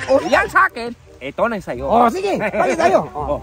Oh, yan sa akin. Ito na sa'yo. Oh, sige. Balik tayo. Oh.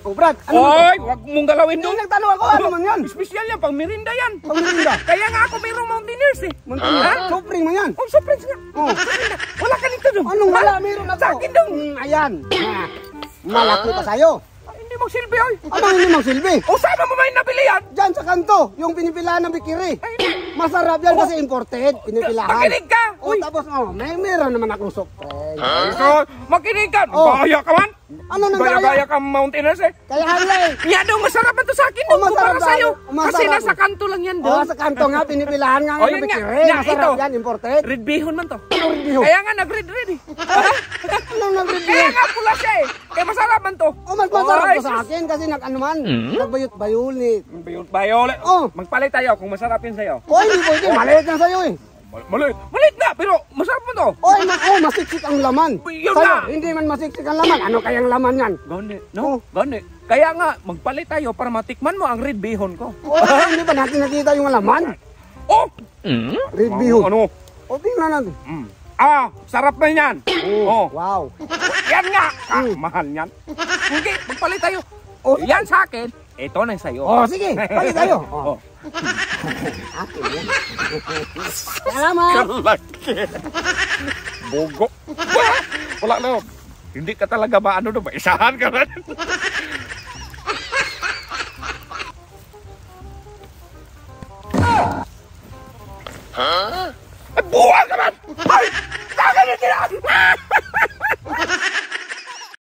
Oh, Brad, ano Oy, wag mong galawin doon. nagtanong ako, ano man yan? Espesyal yan, pang merinda yan. Pang merinda? Kaya nga ako mayroong Mountaineers eh. Muntingan, sobrang mo yan. Oh, surprise nga. Oh. Wala ka nito doon. Anong wala, meron ako. Sa akin doon. Ayan. Malaki pa sa'yo. Hindi magsilbi oy. Ano hindi magsilbi? O saan mo may nabili yan? Diyan sa kanto, yung pinipilahan ng bikiri. Masarap yan kasi imported, pinipilahan. Makinig ka. Oh, tapos meron naman akong soft drink. So, makinig ka. Oh. Gaya ka man. Ano nang Gaya gaya? ka Mountaineers eh. Kaya hangla eh. Yan daw, masarap ito sa akin Oh, doon masarap kumpara sa'yo. daw. Masarap. Kasi nasa kanto lang yan Oh, doon. sa kanto nga, pinipilahan nga Oh, ng yun nga. bikiri. Yan, Masarap ito. yan, imported. Red bihon man to. Ano rin bihon? Kaya nga nag-red eh. Anong nang rin Kaya bihon? nga pula siya eh. Kaya masarap man to. Oh, mas masarap Ay, ko sa akin kasi nag-ano man, nagbayot-bayol ni. Violet. Oh. Magpalit tayo kung masarap yun sa'yo. Oh, hindi pwede, maliit lang sa'yo eh. Malit na, pero masarap mo to. Oh, masiksik ang laman. Yun Sa'yo, na. hindi man masiksik ang laman. Ano kayang laman yan? Gani, Oh. no? Gani. Kaya nga, magpalit tayo para matikman mo ang red bihon ko. Oh, hindi ba natin nakita yung laman? Oh! Red bihon. Ano? Oh, tingnan natin. Sarap na yan. Oh. Wow. Yan nga. Mahal yan. Okay, magpalit tayo. Oh, Yan sa akin. Ito na sa'yo. Oh, sige, balik tayo. Oh. Oh. Salamat. Kalaki. Bogo. Wala na. Hindi ka talaga ba ano ba? Isahan ka na. Ay, buwan ka man! Ay! Kakalit nila!